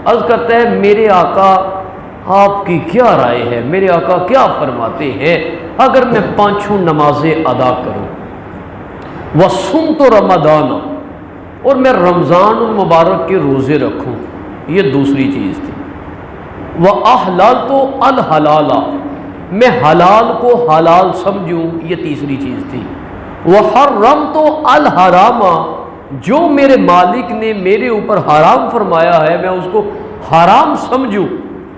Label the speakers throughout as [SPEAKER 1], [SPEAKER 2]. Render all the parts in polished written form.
[SPEAKER 1] عرض کرتا ہے میرے آقا آپ کی کیا رائے ہے، میرے آقا کیا فرماتے ہیں اگر میں 5 نمازیں ادا کروں، وصمت رمضان، اور میں رمضان المبارک کے روزے رکھوں، یہ دوسری چیز تھی، وَأَحْلَلْتُ الْحَلَالَ، میں حلال کو حلال سمجھوں، یہ تیسری چیز تھی، وَحَرَّمْتُ الْحَرَامَ، جو میرے مالک نے میرے اوپر حرام فرمایا ہے میں اس کو حرام سمجھوں،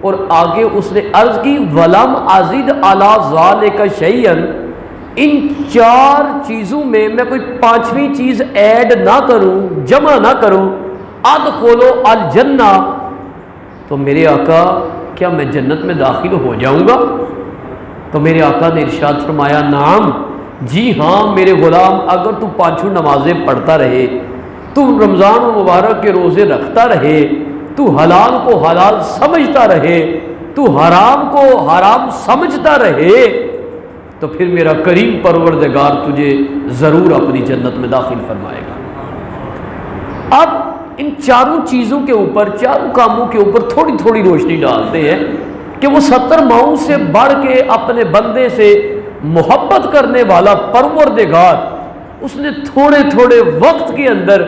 [SPEAKER 1] اور آگے اس نے عرض کی وَلَمْ أَزِدْ عَلَىٰ ذَلِكَ شَيْئًا، ان 4 چیزوں میں میں کوئی 5ویں چیز ایڈ نہ کروں، جمع نہ کروں، ادخل الجنہ، تو میرے آقا کیا میں جنت میں داخل ہو جاؤں گا؟ تو میرے آقا نے ارشاد فرمایا نعم، جی ہاں میرے غلام، اگر تو 5 نمازیں پڑھتا رہے، تو رمضان المبارک کے روزے رکھتا رہے، تو حلال کو حلال سمجھتا رہے، تو حرام کو حرام سمجھتا رہے، تو پھر میرا کریم پروردگار تجھے ضرور اپنی جنت میں داخل فرمائے گا۔ اب ان 4 چیزوں کے اوپر، 4 کاموں کے اوپر تھوڑی تھوڑی روشنی ڈالتے ہیں کہ وہ 70 ماؤں سے بڑھ کے اپنے بندے سے محبت کرنے والا پروردگار، اس نے تھوڑے تھوڑے وقت کے اندر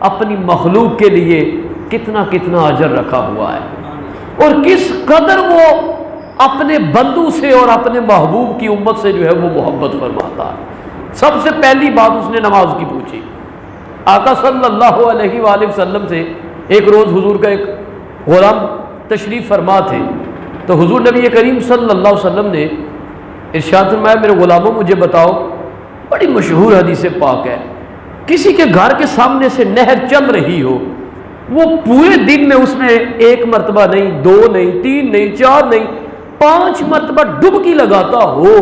[SPEAKER 1] اپنی مخلوق کے لیے کتنا کتنا اجر رکھا ہوا ہے، اور کس قدر وہ اپنے بندوں سے اور اپنے محبوب کی امت سے جو ہے وہ محبت فرماتا ہے۔ سب سے پہلی بات اس نے نماز کی پوچھی۔ آقا صلی اللہ علیہ وآلہ وسلم سے ایک روز حضور کا ایک غلام تشریف فرما تھے، تو حضور نبی کریم صلی اللہ علیہ وسلم نے ارشاد فرمایا میرے غلاموں مجھے بتاؤ، بڑی مشہور حدیث پاک ہے، کسی کے گھر کے سامنے سے نہر چل رہی ہو، وہ پورے دن میں اس میں 1 مرتبہ نہیں، 2 نہیں، 3 نہیں، 4 نہیں، 5 مرتبہ ڈبکی لگاتا ہو،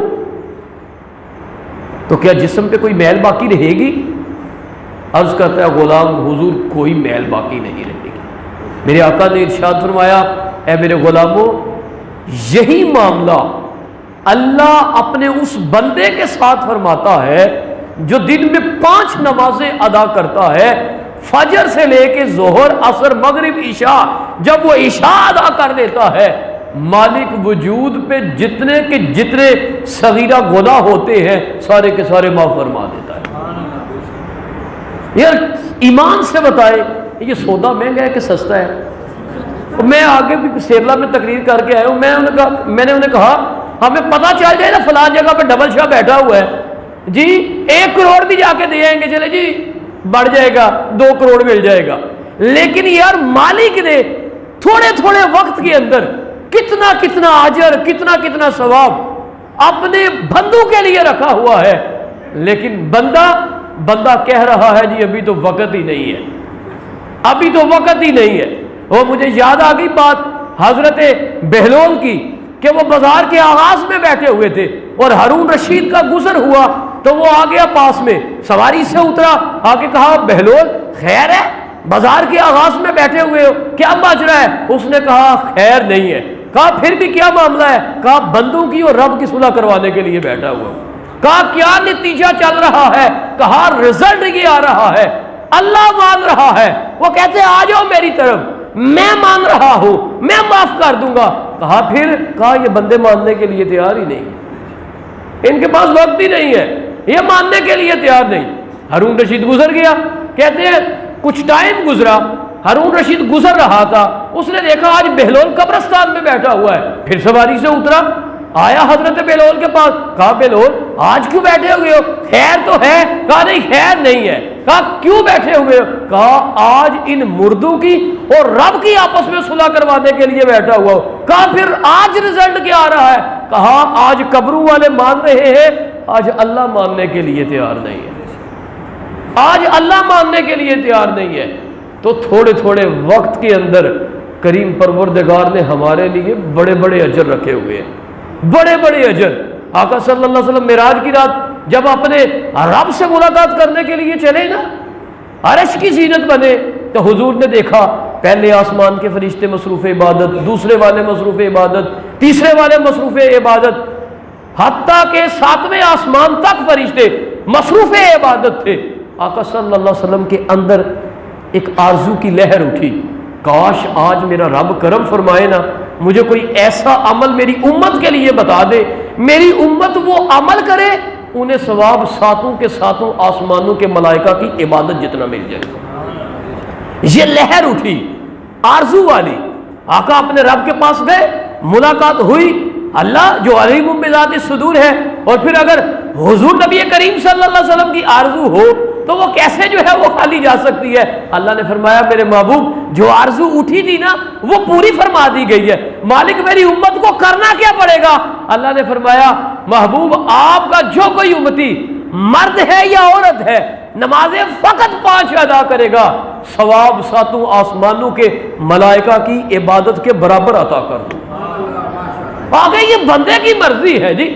[SPEAKER 1] تو کیا جسم پہ کوئی میل باقی رہے گی؟ عرض کرتا ہے غلام حضور کوئی میل باقی نہیں رہے گی۔ میرے آقا نے ارشاد فرمایا اے میرے غلاموں، یہی معاملہ اللہ اپنے اس بندے کے ساتھ فرماتا ہے جو دن میں 5 نمازیں ادا کرتا ہے، فجر سے لے کے ظہر، عصر، مغرب، عشاء، جب وہ عشاء ادا کر لیتا ہے مالک وجود پہ جتنے کے جتنے صغیرہ گناہ ہوتے ہیں سارے کے سارے معاف فرما دیتا ہے۔ یار ایمان سے بتائے یہ سودا مہنگا ہے کہ سستا ہے؟ میں آگے بھی سیرلا میں تقریر کر کے آیا ہوں، میں نے انہیں کہا ہمیں پتہ چل جائے نا فلاں جگہ پہ ڈبل شاہ بیٹھا ہوا ہے جی، 1 کروڑ بھی جا کے دے آئیں گے، چلے جی بڑھ جائے گا، 2 کروڑ مل جائے گا، لیکن یار مالک نے تھوڑے تھوڑے وقت کے اندر کتنا کتنا اجر، کتنا کتنا ثواب اپنے بندوں کے لیے رکھا ہوا ہے، لیکن بندہ کہہ رہا ہے جی ابھی تو وقت ہی نہیں ہے، ابھی تو وقت ہی نہیں ہے۔ وہ مجھے یاد آ گئی بات حضرت بہلول کی کہ وہ بازار کے آغاز میں بیٹھے ہوئے تھے اور ہارون رشید کا گزر ہوا تو وہ آ گیا پاس میں، سواری سے اترا، آ کے کہا بہلول خیر ہے، بازار کے آغاز میں بیٹھے ہوئے ہو، کیا ماجرا ہے؟ اس نے کہا خیر نہیں ہے۔ کہا پھر بھی کیا معاملہ ہے؟ کہا بندوں کی اور رب کی صلح کروانے کے لیے بیٹھا ہوا ہوں۔ کہا کیا نتیجہ چل رہا ہے؟ کہا رزلٹ یہ آ رہا ہے، اللہ مان رہا ہے، وہ کہتے ہیں آ جاؤ میری طرف، میں مان رہا ہوں، میں معاف کر دوں گا۔ کہا پھر؟ کہا یہ بندے ماننے کے لیے تیار ہی نہیں، ان کے پاس وقت ہی نہیں ہے، یہ ماننے کے لیے تیار نہیں۔ ہارون رشید گزر گیا، کہتے ہیں کچھ ٹائم گزرا، ہارون رشید گزر رہا تھا، اس نے دیکھا آج بہلول قبرستان میں بیٹھا ہوا ہے، پھر سواری سے اترا، آیا حضرت بہلول کے پاس، کہا بہلول آج کیوں بیٹھے ہوئے ہو؟ خیر تو ہے؟ کہا نہیں خیر نہیں ہے۔ کہا کیوں بیٹھے ہوئے ہو؟ کہا آج ان مردوں کی اور رب کی آپس میں صلح کروانے کے لیے بیٹھا ہوا ہو۔ کہا پھر آج رزلٹ کیا آ رہا ہے؟ کہا آج قبروں والے مان رہے ہیں، آج اللہ ماننے کے لیے تیار نہیں ہے، آج اللہ ماننے کے لیے تیار نہیں ہے۔ تو تھوڑے تھوڑے وقت کے اندر کریم پروردگار نے ہمارے لیے بڑے بڑے اجر رکھے ہوئے ہیں، بڑے بڑے اجر۔ آقا صلی اللہ علیہ وسلم معراج کی رات جب اپنے رب سے ملاقات کرنے کے لیے چلے نا، عرش کی زینت بنے، تو حضور نے دیکھا پہلے آسمان کے فرشتے مصروف عبادت، دوسرے والے مصروف عبادت، تیسرے والے مصروف عبادت، حتیٰ کہ 7ویں آسمان تک فرشتے مصروف عبادت تھے۔ آقا صلی اللہ علیہ وسلم کے اندر ایک آرزو کی لہر اٹھی کاش آج میرا رب کرم فرمائے نا، مجھے کوئی ایسا عمل میری امت کے لیے بتا دے، میری امت وہ عمل کرے انہیں ثواب ساتوں کے ساتوں آسمانوں کے ملائکہ کی عبادت جتنا مل جائے۔ یہ لہر اٹھی آرزو والی، آقا اپنے رب کے پاس گئے، ملاقات ہوئی، اللہ جو علیم بذات الصدور ہے، اور پھر اگر حضور نبی کریم صلی اللہ علیہ وسلم کی آرزو ہو تو وہ کیسے جو ہے وہ خالی جا سکتی ہے؟ اللہ نے فرمایا میرے محبوب جو آرزو اٹھی تھی نا وہ پوری فرما دی گئی ہے، مالک میری امت کو کرنا کیا پڑے گا؟ اللہ نے فرمایا محبوب آپ کا جو کوئی امتی مرد ہے یا عورت ہے نمازیں فقط 5 ادا کرے گا، ثواب ساتوں آسمانوں کے ملائکہ کی عبادت کے برابر عطا کر دوں۔ آگے یہ بندے کی مرضی ہے جی،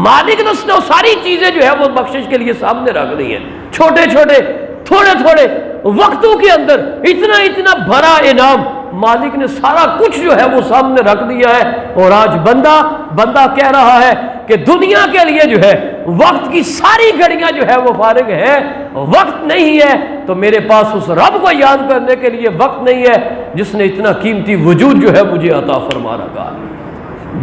[SPEAKER 1] مالک نے اس نے ساری چیزیں جو ہے وہ بخشش کے لیے سامنے رکھ دی ہیں، چھوٹے چھوٹے تھوڑے تھوڑے وقتوں کے اندر اتنا اتنا بڑا انعام مالک نے سارا کچھ جو ہے وہ سامنے رکھ دیا ہے۔ اور آج بندہ کہہ رہا ہے کہ دنیا کے لیے جو ہے وقت کی ساری گھڑیاں جو ہے وہ فارغ ہے، وقت نہیں ہے، تو میرے پاس اس رب کو یاد کرنے کے لیے وقت نہیں ہے جس نے اتنا قیمتی وجود جو ہے مجھے عطا فرما رکھا۔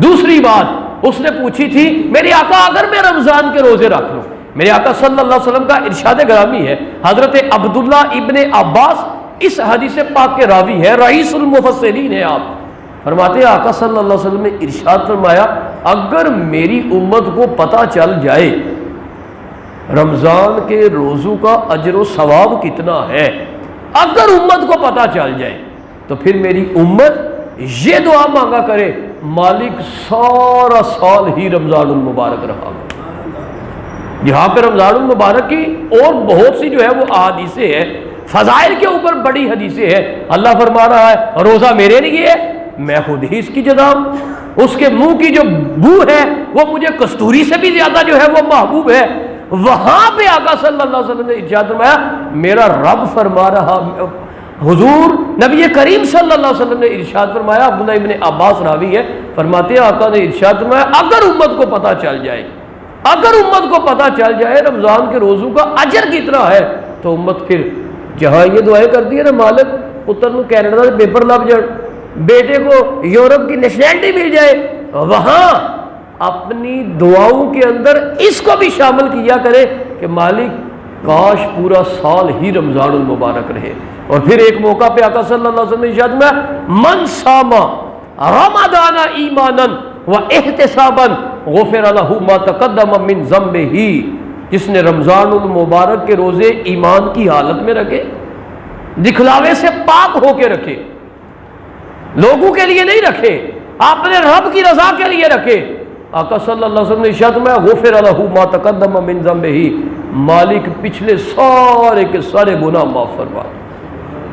[SPEAKER 1] دوسری بات اس نے پوچھی تھی میرے آقا اگر میں رمضان کے روزے رکھ لوں، میرے آقا صلی اللہ علیہ وسلم کا ارشاد گرامی ہے، حضرت عبداللہ ابن عباس اس حدیث پاک کے راوی ہے، رئیس المفسرین ہے، آپ فرماتے ہیں آقا صلی اللہ علیہ وسلم نے ارشاد فرمایا اگر میری امت کو پتہ چل جائے رمضان کے روزوں کا اجر و ثواب کتنا ہے، اگر امت کو پتہ چل جائے تو پھر میری امت یہ دعا مانگا کرے مالک سارا سال ہی رمضان المبارک رہا۔ یہاں پہ رمضان المبارک کی اور بہت سی جو ہے وہ احادیثیں ہیں، فضائل کے اوپر بڑی حدیثیں ہیں۔ اللہ فرما رہا ہے روزہ میرے لیے ہے، میں خود ہی اس کی جزا ہوں، اس کے منہ کی جو بو ہے وہ مجھے کستوری سے بھی زیادہ جو ہے وہ محبوب ہے۔ وہاں پہ آقا صلی اللہ علیہ وسلم نے ارشاد فرمایا میرا رب فرما رہا، حضور نبی کریم صلی اللہ علیہ وسلم نے ارشاد فرمایا، عبداللہ ابن عباس راوی ہے، فرماتے ہیں آقا نے ارشاد فرمایا اگر امت کو پتہ چل جائے، اگر امت کو پتہ چل جائے رمضان کے روزوں کا اجر کتنا ہے تو امت پھر جہاں یہ دعائیں کرتی ہے نا مالک پتر کو کینیڈا سے پیپر لگ جائے، بیٹے کو یورپ کی نیشنلٹی مل جائے، وہاں اپنی دعاؤں کے اندر اس کو بھی شامل کیا کرے کہ مالک کاش پورا سال ہی رمضان المبارک رہے۔ اور پھر ایک موقع پہ آقا صلی اللہ علیہ وسلم نے ارشاد میں من صاما رمضان ایمانا و احتسابا غفر له ما تقدم من ذنبه، جس نے رمضان المبارک کے روزے ایمان کی حالت میں رکھے، دکھلاوے سے پاک ہو کے رکھے، لوگوں کے لیے نہیں رکھے، اپنے رب کی رضا کے لیے رکھے، آقا صلی اللہ علیہ وسلم نے ارشاد میں غفر له ما تقدم من ذنبه، مالک پچھلے سارے کے سارے گناہ معاف فرما دے۔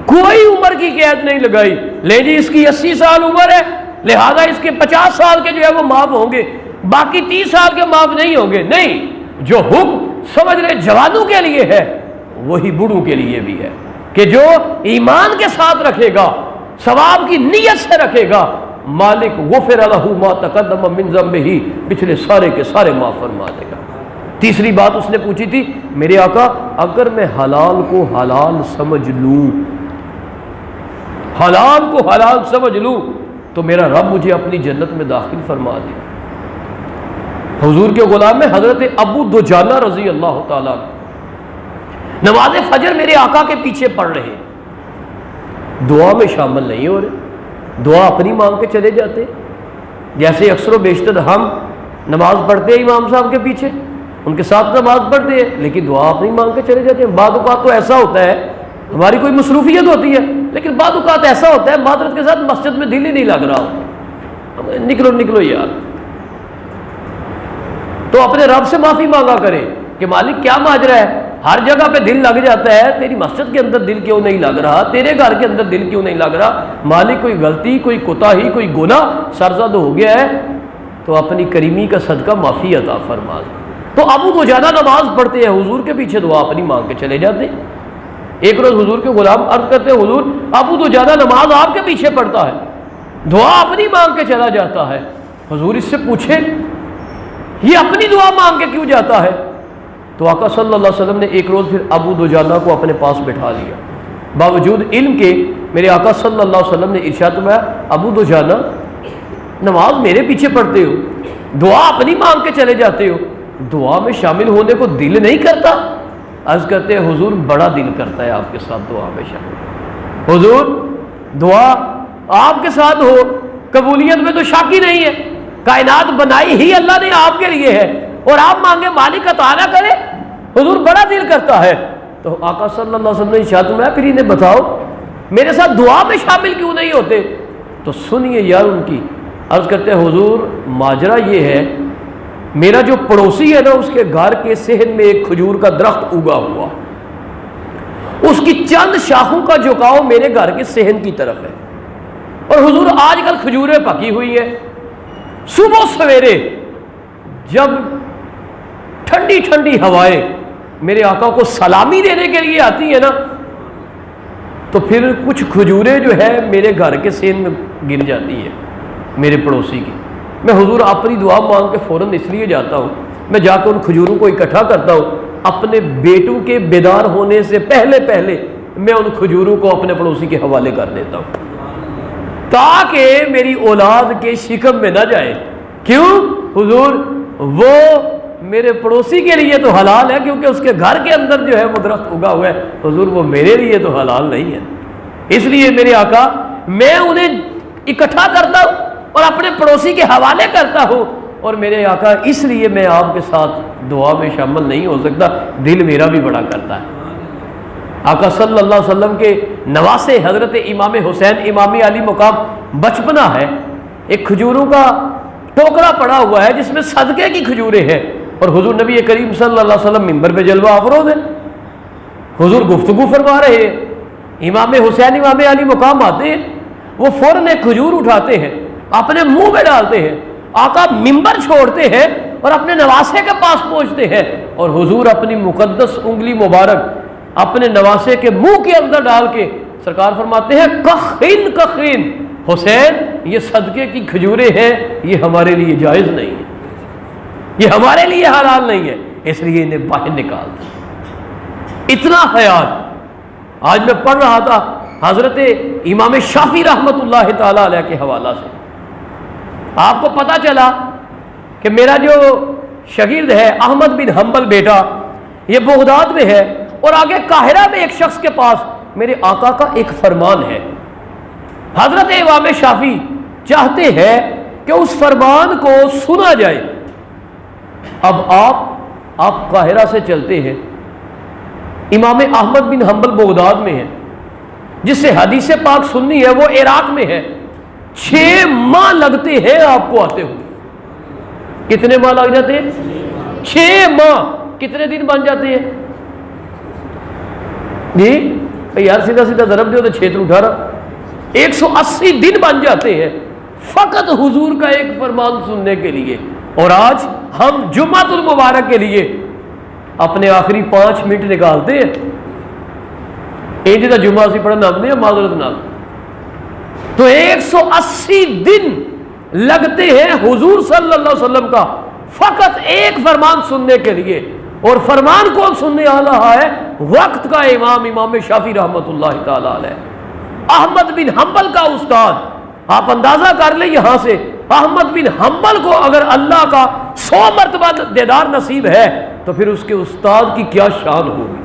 [SPEAKER 1] کوئی عمر کی قید نہیں لگائی، لے جی اس کی 80 سال عمر ہے لہذا اس کے 50 سال کے جو ہے وہ معاف ہوں گے، باقی 30 سال کے معاف نہیں ہوں گے، نہیں، جو حکم سمجھ لے جوانوں کے لیے ہے وہی بوڑھوں کے لیے بھی ہے کہ جو ایمان کے ساتھ رکھے گا، ثواب کی نیت سے رکھے گا، مالک غفر له ما تقدم من ذنبه، پچھلے سارے کے سارے معاف فرما دے گا۔ تیسری بات اس نے پوچھی تھی میرے آقا اگر میں حلال کو حلال سمجھ لوں، حلال کو حلال سمجھ لوں تو میرا رب مجھے اپنی جنت میں داخل فرما دے۔ حضور کے غلام میں حضرت ابو دجانہ رضی اللہ تعالیٰ نماز فجر میرے آقا کے پیچھے پڑھ رہے، دعا میں شامل نہیں ہو رہے، دعا اپنی مانگ کے چلے جاتے، جیسے اکثر و بیشتر ہم نماز پڑھتے ہیں امام صاحب کے پیچھے، ان کے ساتھ نماز پڑھتے ہیں لیکن دعا اپنی مانگ کے چلے جاتے ہیں۔ بعض اوقات تو ایسا ہوتا ہے ہماری کوئی مصروفیت ہوتی ہے لیکن بعض اوقات ایسا ہوتا ہے معذرت کے ساتھ مسجد میں دل ہی نہیں لگ رہا ہوتا، نکلو یار، تو اپنے رب سے معافی مانگا کرے کہ مالک کیا ماجرا ہے، ہر جگہ پہ دل لگ جاتا ہے، تیری مسجد کے اندر دل کیوں نہیں لگ رہا، تیرے گھر کے اندر دل کیوں نہیں لگ رہا، مالک کوئی غلطی کوئی کوتاہی کوئی گناہ سرزد ہو گیا ہے تو اپنی کریمی کا صدقہ معافی عطا فرما دے۔ تو ابو دجانہ نماز پڑھتے ہیں، حضور کے پیچھے دعا اپنی مانگ کے چلے جاتے ہیں۔ ایک روز حضور کے غلام عرض کرتے ہیں حضور ابو دجانہ نماز آپ کے پیچھے پڑھتا ہے، دعا اپنی مانگ کے چلا جاتا ہے، حضور اس سے پوچھے یہ اپنی دعا مانگ کے کیوں جاتا ہے؟ تو آقا صلی اللہ علیہ وسلم نے ایک روز پھر ابو دجانہ کو اپنے پاس بٹھا لیا، باوجود علم کے میرے آقا صلی اللہ علیہ وسلم نے ارشاد فرمایا ابو دجانہ نماز میرے پیچھے پڑھتے ہو، دعا اپنی مانگ کے چلے جاتے ہو، دعا میں شامل ہونے کو دل نہیں کرتا؟ عرض کرتے ہیں حضور بڑا دل کرتا ہے آپ کے ساتھ دعا میں شامل، حضور دعا آپ کے ساتھ ہو، قبولیت میں تو شک ہی نہیں ہے، کائنات بنائی ہی اللہ نے آپ کے لیے ہے اور آپ مانگے مالک عطا نہ کرے، حضور بڑا دل کرتا ہے۔ تو آقا صلی اللہ علیہ وسلم نے ارشاد فرمایا پھر انہیں بتاؤ میرے ساتھ دعا میں شامل کیوں نہیں ہوتے؟ تو سنیے یار ان کی، عرض کرتے ہیں حضور ماجرا یہ ہے میرا جو پڑوسی ہے نا اس کے گھر کے صحن میں ایک کھجور کا درخت اگا ہوا، اس کی چند شاخوں کا جھکاؤ میرے گھر کے صحن کی طرف ہے، اور حضور آج کل کھجوریں پکی ہوئی ہیں، صبح سویرے جب ٹھنڈی ٹھنڈی ہوائیں میرے آقا کو سلامی دینے کے لیے آتی ہے نا تو پھر کچھ کھجوریں جو ہے میرے گھر کے صحن میں گر جاتی ہے میرے پڑوسی کی، میں حضور اپنی دعا مانگ کے فوراً اس لیے جاتا ہوں، میں جا کے ان کھجوروں کو اکٹھا کرتا ہوں، اپنے بیٹوں کے بیدار ہونے سے پہلے میں ان کھجوروں کو اپنے پڑوسی کے حوالے کر دیتا ہوں تاکہ میری اولاد کے شکم میں نہ جائے۔ کیوں؟ حضور وہ میرے پڑوسی کے لیے تو حلال ہے کیونکہ اس کے گھر کے اندر جو ہے وہ درخت اگا ہوا ہے، حضور وہ میرے لیے تو حلال نہیں ہے، اس لیے میرے آقا میں انہیں اکٹھا کرتا ہوں اور اپنے پڑوسی کے حوالے کرتا ہوں، اور میرے آقا اس لیے میں آپ کے ساتھ دعا میں شامل نہیں ہو سکتا، دل میرا بھی بڑا کرتا ہے۔ آقا صلی اللہ علیہ وسلم کے نواسے حضرت امام حسین امام علی مقام بچپنا ہے، ایک کھجوروں کا ٹوکرا پڑا ہوا ہے جس میں صدقے کی کھجوریں ہیں، اور حضور نبی کریم صلی اللہ علیہ وسلم منبر پہ جلوہ افروز ہے، حضور گفتگو فرما رہے ہیں، امام حسین امام علی مقام آتے ہیں، وہ فوراً ایک کھجور اٹھاتے ہیں اپنے منہ میں ڈالتے ہیں، آقا منبر چھوڑتے ہیں اور اپنے نواسے کے پاس پہنچتے ہیں، اور حضور اپنی مقدس انگلی مبارک اپنے نواسے کے منہ کے اندر ڈال کے سرکار فرماتے ہیں کخین کخین حسین یہ صدقے کی کھجوریں ہیں، یہ ہمارے لیے جائز نہیں ہے، یہ ہمارے لیے حلال نہیں ہے، اس لیے انہیں باہر نکال دیں۔ اتنا خیال آج میں پڑھ رہا تھا حضرت امام شافعی رحمۃ اللہ تعالی علیہ کے حوالہ سے، آپ کو پتا چلا کہ میرا جو شاگرد ہے احمد بن حنبل بیٹا یہ بغداد میں ہے، اور آگے قاہرہ میں ایک شخص کے پاس میرے آقا کا ایک فرمان ہے، حضرت امام شافعی چاہتے ہیں کہ اس فرمان کو سنا جائے۔ اب آپ قاہرہ سے چلتے ہیں، امام احمد بن حنبل بغداد میں ہے، جس سے حدیث پاک سننی ہے وہ عراق میں ہے، 6 ماہ لگتے ہیں آپ کو آتے ہوئے۔ کتنے ماہ لگ جاتے ہیں؟ 6 ماہ۔ کتنے دن بن جاتے ہیں جی یار؟ سیدھا سیدھا ضرب دو تو 6 تو 18، 180 دن بن جاتے ہیں فقط حضور کا ایک فرمان سننے کے لیے۔ اور آج ہم جمعۃ المبارک کے لیے اپنے آخری 5 منٹ نکالتے ہیں، ایک جگہ جمعہ سے پڑھنا ہم نے معذرت نہ، تو 180 دن لگتے ہیں حضور صلی اللہ علیہ وسلم کا فقط ایک فرمان سننے کے لیے۔ اور فرمان کون سننے آ رہا ہے؟ وقت کا امام امام شافعی رحمۃ اللہ تعالی علیہ، احمد بن حنبل کا استاد۔ آپ اندازہ کر لیں یہاں سے احمد بن حنبل کو اگر اللہ کا 100 مرتبہ دیدار نصیب ہے تو پھر اس کے استاد کی کیا شان ہوگی،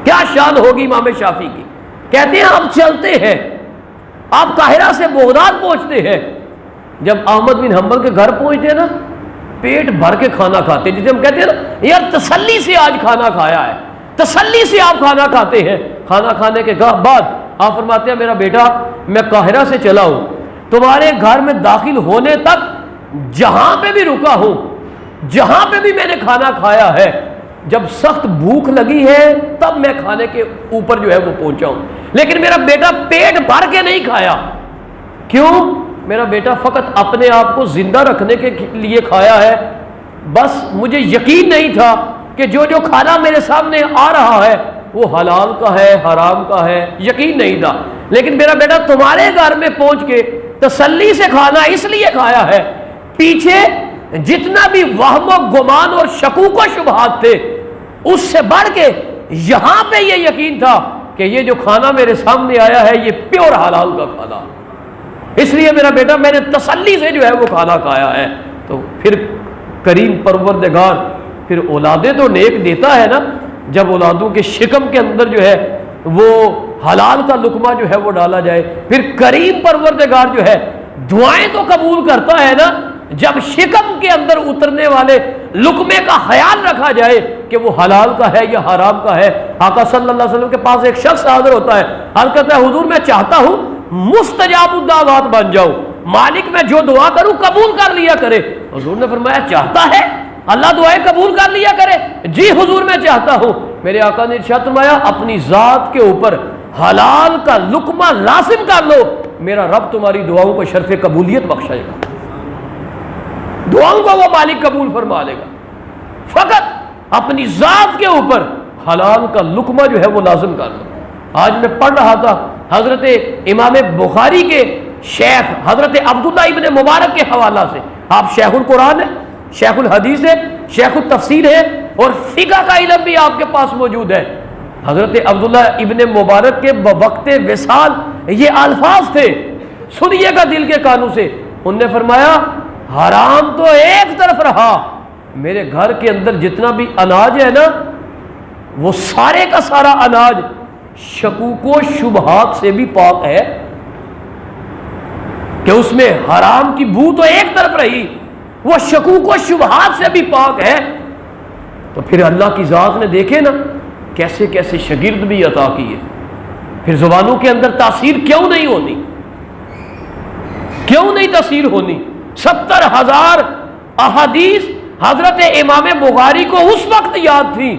[SPEAKER 1] کیا شان ہوگی امام شافعی کی۔ کہتے ہیں آپ چلتے ہیں، آپ قاہرہ سے بغداد پہنچتے ہیں، جب احمد بن حنبل کے گھر پہنچتے ہیں نا پیٹ بھر کے کھانا کھاتے ہیں، جسے ہم کہتے ہیں نا یار تسلی سے آج کھانا کھایا ہے، تسلی سے آپ کھانا کھاتے ہیں۔ کھانا کھانے کے بعد آپ فرماتے ہیں میرا بیٹا میں قاہرہ سے چلا ہوں، تمہارے گھر میں داخل ہونے تک جہاں پہ بھی رکا ہوں، جہاں پہ بھی میں نے کھانا کھایا ہے، جب سخت بھوک لگی ہے تب میں کھانے کے اوپر جو ہے وہ پہنچا ہوں، لیکن میرا بیٹا پیٹ بھر کے نہیں کھایا۔ کیوں؟ میرا بیٹا فقط اپنے آپ کو زندہ رکھنے کے لیے کھایا ہے، بس مجھے یقین نہیں تھا کہ جو کھانا میرے سامنے آ رہا ہے وہ حلال کا ہے حرام کا ہے، یقین نہیں تھا، لیکن میرا بیٹا تمہارے گھر میں پہنچ کے تسلی سے کھانا اس لیے کھایا ہے، پیچھے جتنا بھی وہم و گمان اور شکوک و شبہات تھے اس سے بڑھ کے یہاں پہ یہ یقین تھا کہ کہ یہ جو کھانا میرے سامنے آیا ہے یہ پیور حلال کا کھانا، اس لیے میرا بیٹا میں نے تسلی سے جو ہے وہ کھانا کھایا ہے۔ تو پھر کریم پروردگار پھر اولادیں تو نیک دیتا ہے نا، جب اولادوں کے شکم کے اندر جو ہے وہ حلال کا لقمہ جو ہے وہ ڈالا جائے، پھر کریم پروردگار جو ہے دعائیں تو قبول کرتا ہے نا، جب شکم کے اندر اترنے والے لقمے کا خیال رکھا جائے کہ وہ حلال کا ہے یا حرام کا ہے۔ آقا صلی اللہ علیہ وسلم کے پاس ایک شخص حاضر ہوتا ہے، عرض کرتا ہے حضور میں چاہتا ہوں مستجاب الدعوات بن جاؤں، مالک میں جو دعا کروں قبول کر لیا کرے۔ حضور نے فرمایا چاہتا ہے اللہ دعائیں قبول کر لیا کرے؟ جی حضور میں چاہتا ہوں۔ میرے آقا نے ارشاد فرمایا اپنی ذات کے اوپر حلال کا لقمہ لازم کر لو، میرا رب تمہاری دعاؤں کو شرف قبولیت بخشائے گا، دعاؤں کو وہ مالک قبول فرما لے گا۔ فقط اپنی ذات کے اوپر حلال کا لقمہ جو ہے وہ لازم کر لو۔ آج میں پڑھ رہا تھا حضرت امام بخاری کے شیخ حضرت عبداللہ ابن مبارک کے حوالہ سے، آپ شیخ القرآن ہے، شیخ الحدیث ہے، شیخ التفسیر ہے، اور فقہ کا علم بھی آپ کے پاس موجود ہے۔ حضرت عبداللہ ابن مبارک کے بوقت وصال یہ الفاظ تھے، سنیے گا دل کے کانوں سے۔ انہوں نے فرمایا حرام تو ایک طرف رہا، میرے گھر کے اندر جتنا بھی اناج ہے نا وہ سارے کا سارا اناج شکوک و شبہات سے بھی پاک ہے، کہ اس میں حرام کی بو تو ایک طرف رہی، وہ شکوک و شبہات سے بھی پاک ہے۔ تو پھر اللہ کی ذات نے دیکھے نا کیسے کیسے شاگرد بھی عطا کیے، پھر زبانوں کے اندر تاثیر کیوں نہیں ہونی، کیوں نہیں تاثیر ہونی؟ 70,000 احادیث حضرت امام بخاری کو اس وقت یاد تھی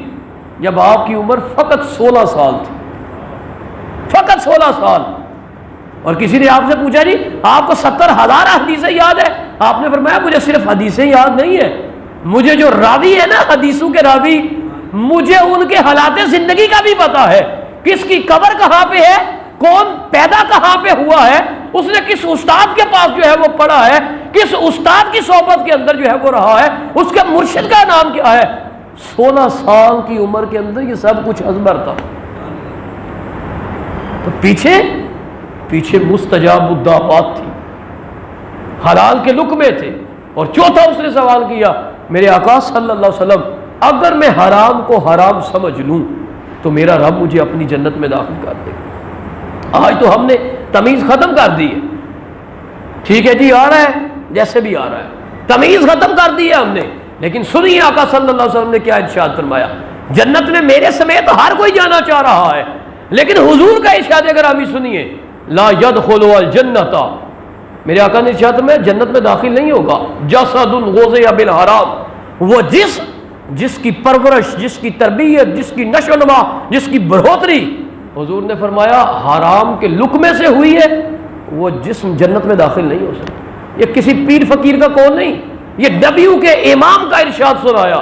[SPEAKER 1] جب آپ کی عمر فقط 16 سال تھی، فقط 16 سال۔ اور کسی نے آپ سے پوچھا جی آپ کو 70,000 حدیثیں یاد ہے؟ آپ نے فرمایا مجھے صرف حدیثیں یاد نہیں ہے، مجھے جو راوی ہے نا حدیثوں کے راوی، مجھے ان کے حالات زندگی کا بھی پتا ہے، کس کی قبر کہاں پہ ہے، کون پیدا کہاں پہ ہوا ہے، اس نے کس استاد کے پاس جو ہے وہ پڑھا ہے، کس استاد کی صحبت کے اندر جو ہے وہ رہا ہے، اس کے مرشد کا نام کیا ہے۔ 16 سال کی عمر کے اندر یہ سب کچھ ازبر تھا۔ تو پیچھے مستجاب الدعوات تھی، حلال کے لقمے تھے۔ اور چوتھا اس نے سوال کیا میرے آقا صلی اللہ علیہ وسلم اگر میں حرام کو حرام سمجھ لوں تو میرا رب مجھے اپنی جنت میں داخل کر دے گا۔ آج تو ہم نے تمیز ختم کر دی ہے، ٹھیک ہے جی آ رہا ہے جیسے بھی آ رہا ہے، تمیز ختم کر دی ہے ہم نے۔ لیکن سنیے آقا صلی اللہ علیہ وسلم نے کیا ارشاد فرمایا، جنت میں میرے سمیت ہر کوئی جانا چاہ رہا ہے، لیکن حضور کا ارشاد گرامی سنیے، لا يدخل الجنت، میرے آقا نے ارشاد فرمایا جنت میں داخل نہیں ہوگا جسد غذی بالحرام، وہ جس کی پرورش، جس کی تربیت، جس کی نشو و نما، جس کی بڑھوتری حضور نے فرمایا حرام کے لقمے سے ہوئی ہے، وہ جسم جنت میں داخل نہیں ہو سکتا۔ یہ کسی پیر فقیر کا قول نہیں، یہ نبیوں کے امام کا ارشاد سنایا۔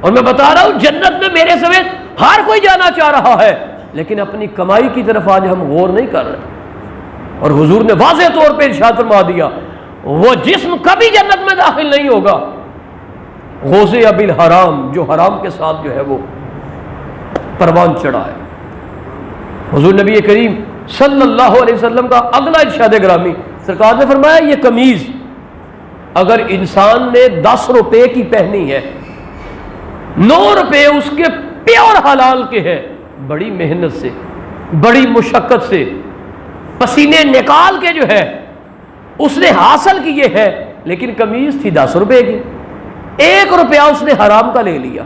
[SPEAKER 1] اور میں بتا رہا ہوں جنت میں میرے سمیت ہر کوئی جانا چاہ رہا ہے، لیکن اپنی کمائی کی طرف آج ہم غور نہیں کر رہے۔ اور حضور نے واضح طور پہ ارشاد فرما دیا وہ جسم کبھی جنت میں داخل نہیں ہوگا غوث بالحرام، جو حرام کے ساتھ جو ہے وہ پروان چڑھا ہے۔ حضور نبی کریم صلی اللہ علیہ وسلم کا اگلا ارشاد گرامی، سرکار نے فرمایا یہ قمیض اگر انسان نے 10 روپے کی پہنی ہے، 9 روپے اس کے پیور حلال کے ہے، بڑی محنت سے، بڑی مشقت سے، پسینے نکال کے جو ہے اس نے حاصل کیے ہے، لیکن قمیض تھی 10 روپے کی، 1 روپیہ اس نے حرام کا لے لیا۔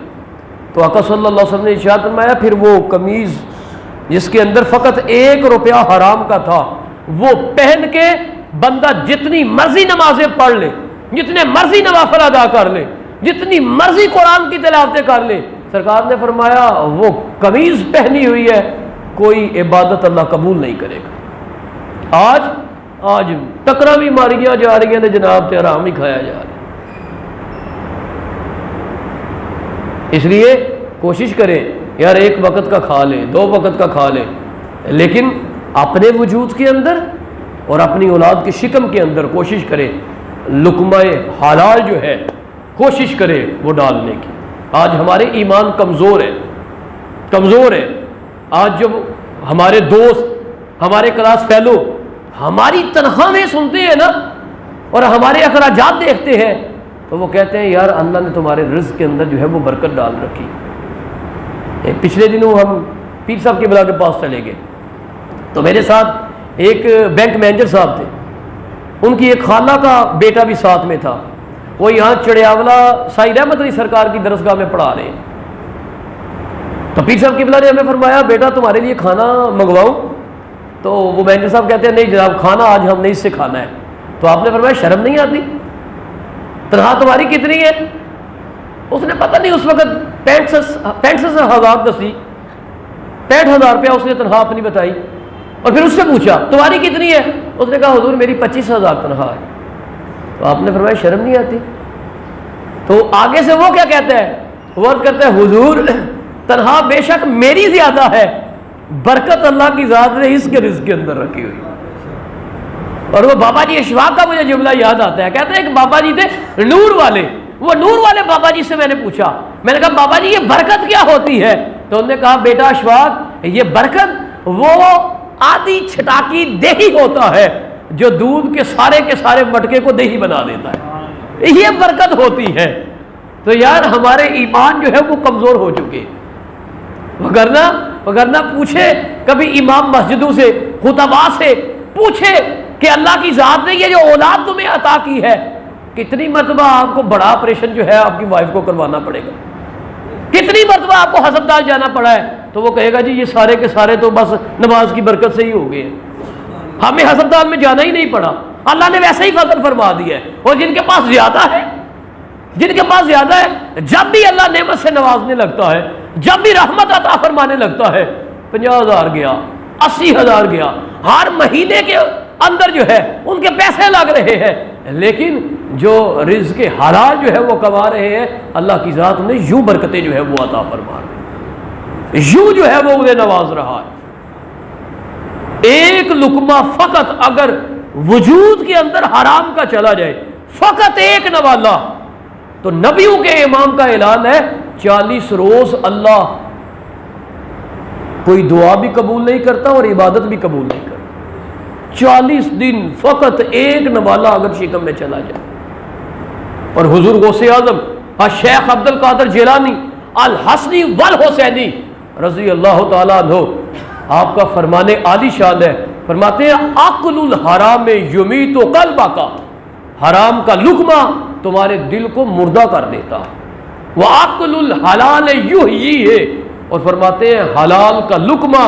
[SPEAKER 1] تو آقا صلی اللہ علیہ وسلم نے ارشاد فرمایا پھر وہ قمیض جس کے اندر فقط 1 روپیہ حرام کا تھا، وہ پہن کے بندہ جتنی مرضی نمازیں پڑھ لے، جتنے مرضی نوافل ادا کر لے، جتنی مرضی قرآن کی تلاوتیں کر لے، سرکار نے فرمایا وہ قمیض پہنی ہوئی ہے، کوئی عبادت اللہ قبول نہیں کرے گا۔ آج ٹکرا بھی ماریاں جا رہی ہیں جناب، تے حرام ہی کھایا جا رہا ہے۔ اس لیے کوشش کریں یار 1 وقت کا کھا لیں، 2 وقت کا کھا لیں، لیکن اپنے وجود کے اندر اور اپنی اولاد کے شکم کے اندر کوشش کریں لقمہ حلال جو ہے کوشش کریں وہ ڈالنے کی۔ آج ہمارے ایمان کمزور ہے، آج جب ہمارے دوست، ہمارے کلاس فیلو ہماری تنخواہیں سنتے ہیں نا اور ہمارے اخراجات دیکھتے ہیں تو وہ کہتے ہیں یار اللہ نے تمہارے رزق کے اندر جو ہے وہ برکت ڈال رکھی۔ پچھلے دنوں ہم پیر صاحب کے بلا کے پاس چلے گئے تو میرے ساتھ ایک بینک مینیجر صاحب تھے، ان کی ایک خالہ کا بیٹا بھی ساتھ میں تھا، وہ یہاں چڑیاولا سائی رحمت علی سرکار کی درسگاہ میں پڑھا رہے ہیں۔ تو پیر صاحب قبلہ نے ہمیں فرمایا بیٹا تمہارے لیے کھانا منگواؤں؟ تو وہ مینیجر صاحب کہتے ہیں نہیں جناب کھانا آج ہم نے اس سے کھانا ہے۔ تو آپ نے فرمایا شرم نہیں آتی؟ تنخواہ تمہاری کتنی ہے؟ اس نے پتہ نہیں اس وقت 65,000 دسی، 65,000 روپیہ اس نے تنخواہ اپنی بتائی، اور پھر اس سے پوچھا تمہاری کتنی ہے؟ اس نے کہا حضور میری 25,000 تنخواہ ہے۔ تو آپ نے فرمایا شرم نہیں آتی؟ تو آگے سے وہ کیا کہتا ہے؟ وہ کہتا ہے حضور تنخواہ بے شک میری زیادہ ہے، برکت اللہ کی ذات نے اس کے رزق کے اندر رکھی ہوئی۔ اور وہ بابا جی اشفاق کا مجھے جملہ یاد آتا ہے، کہتے ہیں ایک بابا جی تھے نور والے، وہ نور والے بابا جی سے میں نے پوچھا، میں نے کہا بابا جی یہ برکت کیا ہوتی ہے؟ تو انہوں نے کہا بیٹا اشفاق یہ برکت وہ آدھی چھٹاکی دیہی ہوتا ہے جو دودھ کے سارے مٹکے کو دیہی بنا دیتا ہے، یہ برکت ہوتی ہے۔ تو یار ہمارے ایمان جو ہے وہ کمزور ہو چکے، وگرنہ پوچھے کبھی امام مسجدوں سے خطباء سے پوچھے کہ اللہ کی ذات نے یہ جو اولاد تمہیں عطا کی ہے کتنی مرتبہ آپ کو بڑا آپریشن جو ہے آپ کی وائف کو کروانا پڑے گا، کتنی مرتبہ آپ کو ہسپتال جانا پڑا ہے؟ تو وہ کہے گا جی یہ سارے کے سارے تو بس نماز کی برکت سے ہی ہو گئے ہیں، ہمیں ہسپتال میں جانا ہی نہیں پڑا، اللہ نے ویسے ہی فضل فرما دیا ہے۔ اور جن کے پاس زیادہ ہے، جب بھی اللہ نعمت سے نوازنے لگتا ہے، جب بھی رحمت عطا فرمانے لگتا ہے، 50,000 گیا، 80,000 گیا، ہر مہینے کے اندر جو ہے ان کے پیسے لگ رہے ہیں، لیکن جو رزق کے حلال جو ہے وہ کما رہے ہیں، اللہ کی ذات نے یوں برکتیں جو ہے وہ عطا فرما رہے ہیں، یوں جو ہے وہ انہیں نواز رہا ہے۔ ایک لقمہ فقط اگر وجود کے اندر حرام کا چلا جائے، فقط ایک نوالا، تو نبیوں کے امام کا اعلان ہے 40 روز اللہ کوئی دعا بھی قبول نہیں کرتا اور عبادت بھی قبول نہیں کرتا۔ 40 دن فقط ایک نوالا اگر شکم میں چلا جائے۔ اور حضور غوث اعظم شیخ عبد القادر جیلانی الحسنی والحسینی رضی اللہ تعالیٰ عنہ آپ کا فرمانے عالی شان ہے، فرماتے ہیں عقل الحرام یمیت قلبک، حرام کا لقمہ تمہارے دل کو مردہ کر دیتا، وعقل الحلال یحییہ، اور فرماتے ہیں حلال کا لقمہ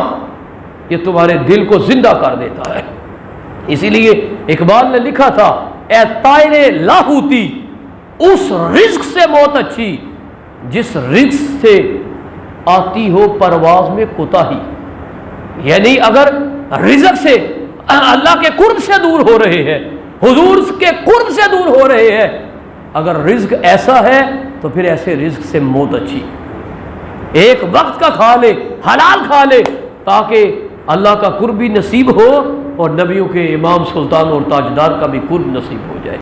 [SPEAKER 1] یہ تمہارے دل کو زندہ کر دیتا ہے۔ اسی لیے اقبال نے لکھا تھا اے طائر لاہوتی اس رزق سے موت اچھی جس رزق سے آتی ہو پرواز میں کوتاہی، یعنی اگر رزق سے اللہ کے قرب سے دور ہو رہے ہیں، حضور کے قرب سے دور ہو رہے ہیں، اگر رزق ایسا ہے تو پھر ایسے رزق سے موت اچھی، ایک وقت کا کھا لے، حلال کھا لے، تاکہ اللہ کا قرب بھی نصیب ہو اور نبیوں کے امام سلطان اور تاجدار کا بھی قرب نصیب ہو جائے۔